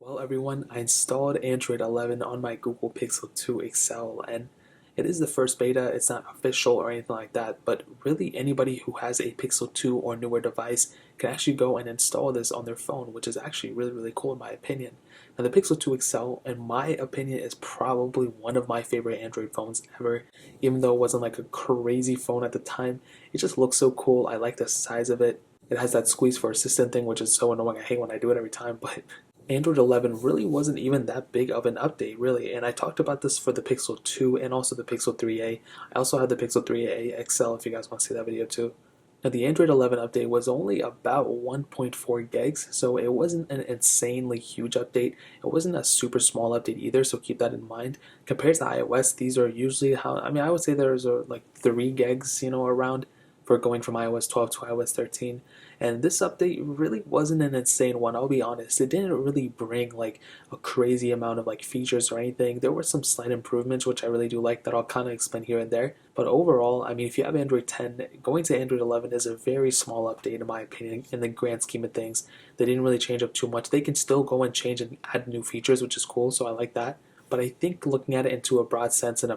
Well, everyone, I installed Android 11 on my Google Pixel 2 XL, and it is the first beta. It's not official or anything like that, but really anybody who has a Pixel 2 or newer device can actually go and install this on their phone, which is actually really, really cool in my opinion. Now, the Pixel 2 XL, in my opinion, is probably one of my favorite Android phones ever. Even though it wasn't like a crazy phone at the time, it just looks so cool. I like the size of it. It has that squeeze for assistant thing, which is so annoying. I hate when I do it every time, but Android 11 really wasn't even that big of an update, really. And I talked about this for the Pixel 2 and also the Pixel 3a. I also had the Pixel 3a XL if you guys want to see that video too. Now, the Android 11 update was only about 1.4 gigs, so it wasn't an insanely huge update. It wasn't a super small update either, so keep that in mind. Compared to iOS, these are usually I would say there's like 3 gigs, around for going from iOS 12 to iOS 13. And this update really wasn't an insane one, I'll be honest. It didn't really bring like a crazy amount of like features or anything. There were some slight improvements which I really do like that I'll kind of explain here and there. But overall, I mean, if you have Android 10, going to Android 11 is a very small update in my opinion in the grand scheme of things. They didn't really change up too much. They can still go and change and add new features, which is cool, so I like that. But I think looking at it into a broad sense and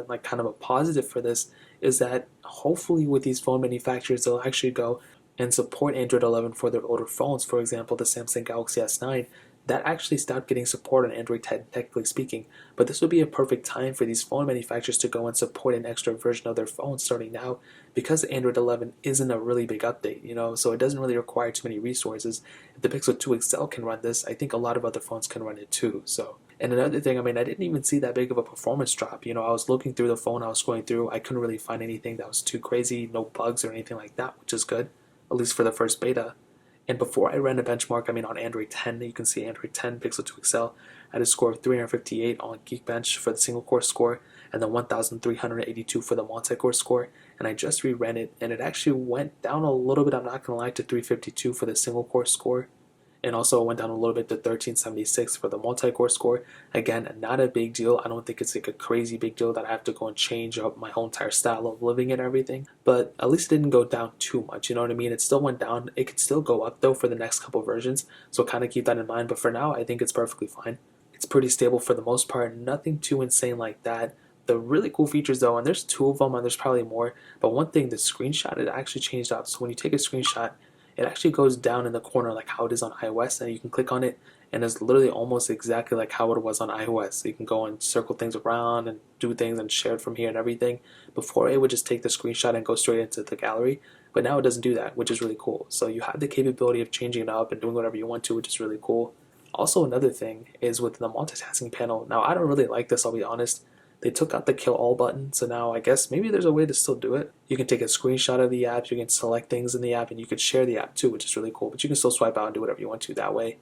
like kind of a positive for this is that hopefully with these phone manufacturers they'll actually go and support Android 11 for their older phones. For example, the Samsung Galaxy S9 that actually stopped getting support on Android 10, technically speaking. But this would be a perfect time for these phone manufacturers to go and support an extra version of their phone starting now, because Android 11 isn't a really big update, so it doesn't really require too many resources. If the Pixel 2 XL can run this, I think a lot of other phones can run it too. So, and another thing, I mean, I didn't even see that big of a performance drop. I was looking through the phone, I was going through, I couldn't really find anything that was too crazy, no bugs or anything like that, which is good, at least for the first beta. And before I ran a benchmark, I mean, on Android 10, you can see Android 10 Pixel 2 XL, I had a score of 358 on Geekbench for the single core score, and then 1,382 for the multi-core score. And I just re-ran it, and it actually went down a little bit, I'm not going to lie, to 352 for the single core score. And also went down a little bit to 1376 for the multi-core score. Again, not a big deal. I don't think it's like a crazy big deal that I have to go and change up my whole entire style of living and everything. But at least it didn't go down too much, you know what I mean? It still went down. It could still go up though for the next couple versions. So kind of keep that in mind. But for now, I think it's perfectly fine. It's pretty stable for the most part. Nothing too insane like that. The really cool features though, and there's 2 of them and there's probably more. But one thing, the screenshot, it actually changed out. So when you take a screenshot, it actually goes down in the corner like how it is on iOS, and you can click on it and it's literally almost exactly like how it was on iOS. So you can go and circle things around and do things and share it from here and everything. Before it would just take the screenshot and go straight into the gallery, but now it doesn't do that, which is really cool. So you have the capability of changing it up and doing whatever you want to, which is really cool. Also, another thing is with the multitasking panel. Now I don't really like this, I'll be honest. They took out the kill all button, so now I guess maybe there's a way to still do it. You can take a screenshot of the app, you can select things in the app, and you could share the app too, which is really cool. But you can still swipe out and do whatever you want to that way.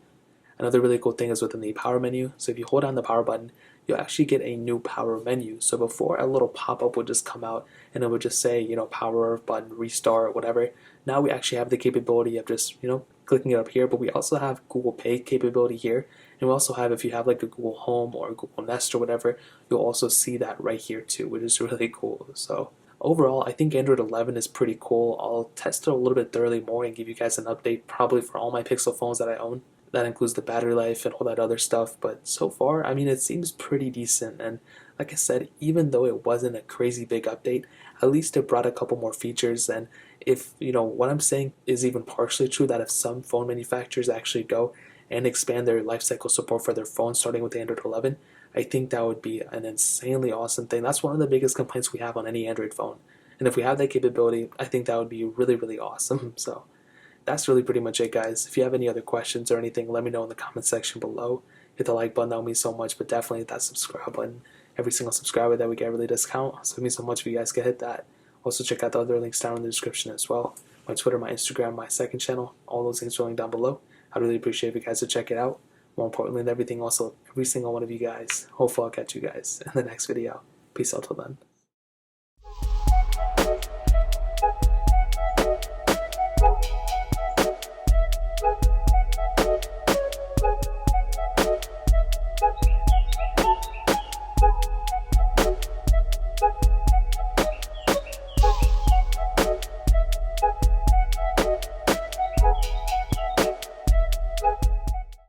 Another really cool thing is within the power menu. So if you hold down the power button, you'll actually get a new power menu. So before, a little pop-up would just come out and it would just say, power button, restart, whatever. Now we actually have the capability of just, clicking it up here, but we also have Google Pay capability here. And we also have, if you have like a Google Home or a Google Nest or whatever, you'll also see that right here too, which is really cool. So overall, I think Android 11 is pretty cool. I'll test it a little bit thoroughly more and give you guys an update probably for all my Pixel phones that I own. That includes the battery life and all that other stuff. But so far, I mean, it seems pretty decent. And like I said, even though it wasn't a crazy big update, at least it brought a couple more features. And if, what I'm saying is even partially true, that if some phone manufacturers actually go and expand their lifecycle support for their phones starting with Android 11, I think that would be an insanely awesome thing. That's one of the biggest complaints we have on any Android phone. And if we have that capability, I think that would be really, really awesome. So that's really pretty much it, guys. If you have any other questions or anything, let me know in the comment section below. Hit the like button, that would mean so much, but definitely hit that subscribe button. Every single subscriber that we get really does count, so it means so much if you guys can hit that. Also check out the other links down in the description as well. My Twitter, my Instagram, my second channel, all those things are linked down below. I'd really appreciate if you guys would check it out. More importantly than everything, also every single one of you guys. Hopefully I'll catch you guys in the next video. Peace out till then.